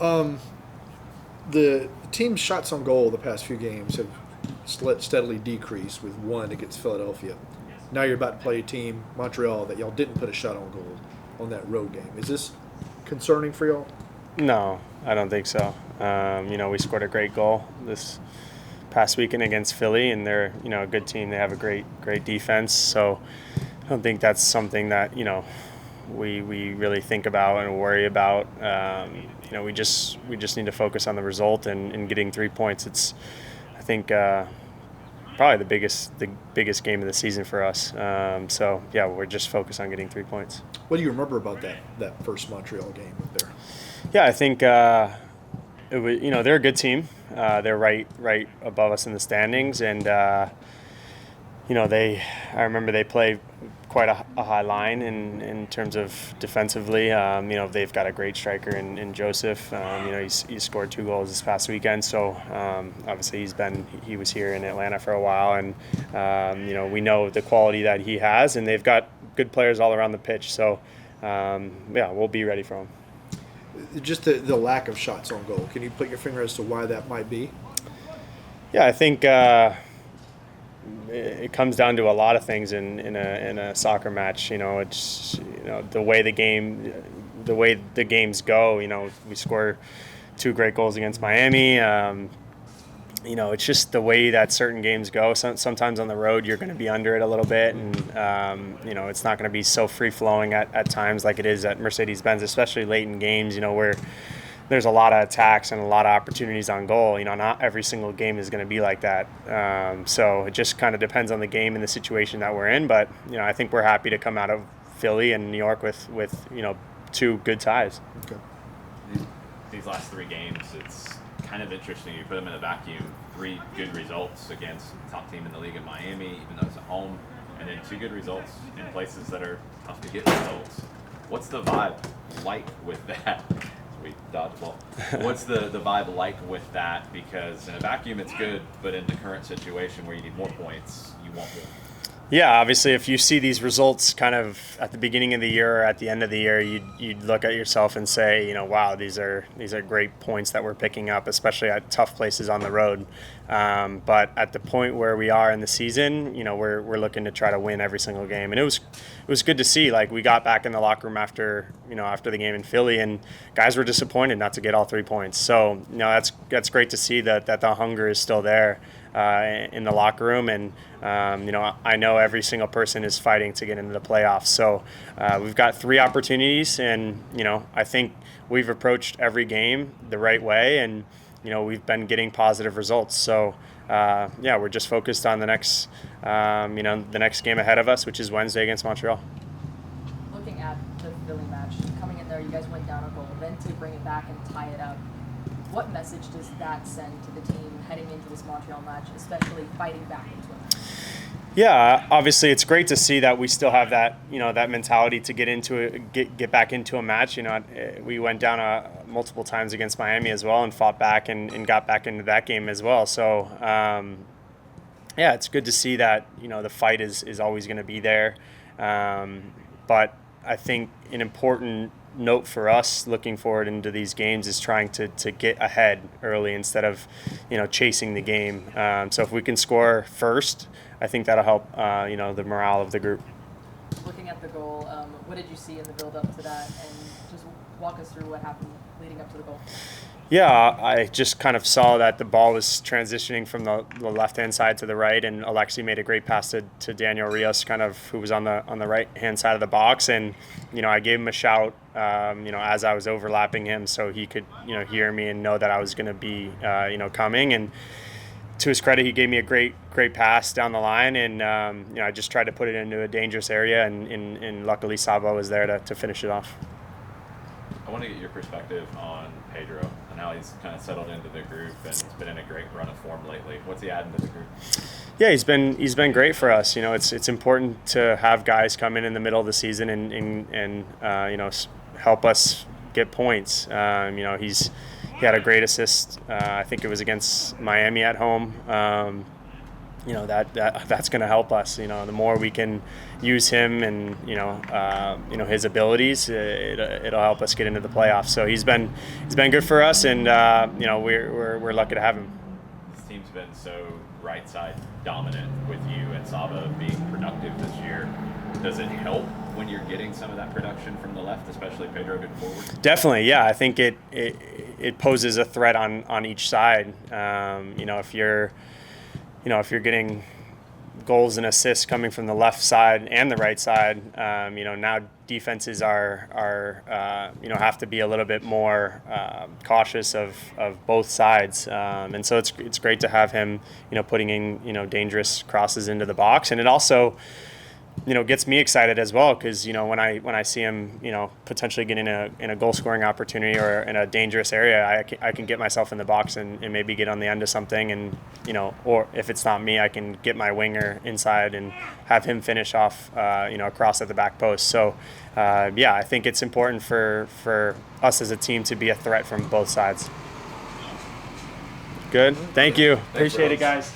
Um, the team's shots on goal the past few games have steadily decreased with one against Philadelphia. Now you're about to play a team, Montreal, that y'all didn't put a shot on goal on that road game. Is this concerning for y'all? No, I don't think so. We scored a great goal this past weekend against Philly, and they're a good team. They have a great defense. So I don't think that's something that we really think about and worry about. We just need to focus on the result and getting 3 points. It's I think probably the biggest game of the season for us. So yeah, we're just focused on getting 3 points. What do you remember about that first Montreal game up there? Yeah, I think it was, they're a good team. They're right above us in the standings, and I remember they play quite a high line in terms of defensively. They've got a great striker in Joseph. He scored 2 goals this past weekend. So obviously he was here in Atlanta for a while, and we know the quality that he has, and they've got good players all around the pitch. So we'll be ready for him. Just the lack of shots on goal. Can you put your finger as to why that might be? Yeah, I think it comes down to a lot of things in a soccer match. It's the way the games go. We score 2 great goals against Miami. It's just the way that certain games go. Sometimes on the road you're going to be under it a little bit, and it's not going to be so free flowing at times like it is at Mercedes-Benz, especially late in games. Where there's a lot of attacks and a lot of opportunities on goal. Not every single game is going to be like that. So it just kind of depends on the game and the situation that we're in. But I think we're happy to come out of Philly and New York with 2 good ties. Okay. These last 3 games, it's kind of interesting. You put them in a vacuum. 3 good results against the top team in the league in Miami, even though it's at home, and then 2 good results in places that are tough to get results. What's the vibe like with that? We dodgeball. What's the vibe like with that? Because in a vacuum it's good, but in the current situation where you need more points, you want more. Yeah, obviously, if you see these results kind of at the beginning of the year or at the end of the year, you'd look at yourself and say, wow, these are great points that we're picking up, especially at tough places on the road. But at the point where we are in the season, we're looking to try to win every single game, and it was good to see. Like, we got back in the locker room after the game in Philly, and guys were disappointed not to get all 3 points. So that's great to see that the hunger is still there in the locker room, and I know every single person is fighting to get into the playoffs. So we've got 3 opportunities, and I think we've approached every game the right way, and we've been getting positive results. So we're just focused on the next game ahead of us, which is Wednesday against Montreal. Looking at the Philly match, coming in there, you guys went down a goal, then to bring it back and tie it up. What message does that send to the team heading into this Montreal match, especially fighting back into it? Yeah, obviously it's great to see that we still have that that mentality to get back into a match. We went down multiple times against Miami as well and fought back and got back into that game as well. So it's good to see that the fight is always going to be there. But I think an important note for us looking forward into these games is trying to get ahead early instead of chasing the game. So if we can score first, I think that'll help the morale of the group. Looking at the goal, what did you see in the build-up to that, and just walk us through what happened leading up to the goal? Yeah, I just kind of saw that the ball was transitioning from the left-hand side to the right, and Alexi made a great pass to Daniel Rios, who was on the right-hand side of the box, and I gave him a shout, as I was overlapping him, so he could hear me and know that I was going to be coming. And to his credit, he gave me a great pass down the line, and I just tried to put it into a dangerous area, and luckily Sabo was there to finish it off. I want to get your perspective on Pedro and how he's kind of settled into the group, and he's been in a great run of form lately. What's he adding to the group? Yeah, he's been great for us. It's important to have guys come in the middle of the season and help us get points. He had a great assist. I think it was against Miami at home. that's going to help us. The more we can use him and his abilities, it'll help us get into the playoffs. So he's been good for us, and we're lucky to have him. This team's been so right side dominant with you and Saba being productive this year. Does it help when you're getting some of that production from the left, especially Pedro good forward? Definitely, yeah. I think it poses a threat on each side. If you're getting goals and assists coming from the left side and the right side, now defenses are have to be a little bit more cautious of both sides, and so it's great to have him putting in dangerous crosses into the box, and it also gets me excited as well, because when I see him potentially get in a goal scoring opportunity or in a dangerous area, I can get myself in the box and maybe get on the end of something, and or if it's not me, I can get my winger inside and have him finish off across at the back post. So I think it's important for us as a team to be a threat from both sides. Good. Thank you. Appreciate it, guys.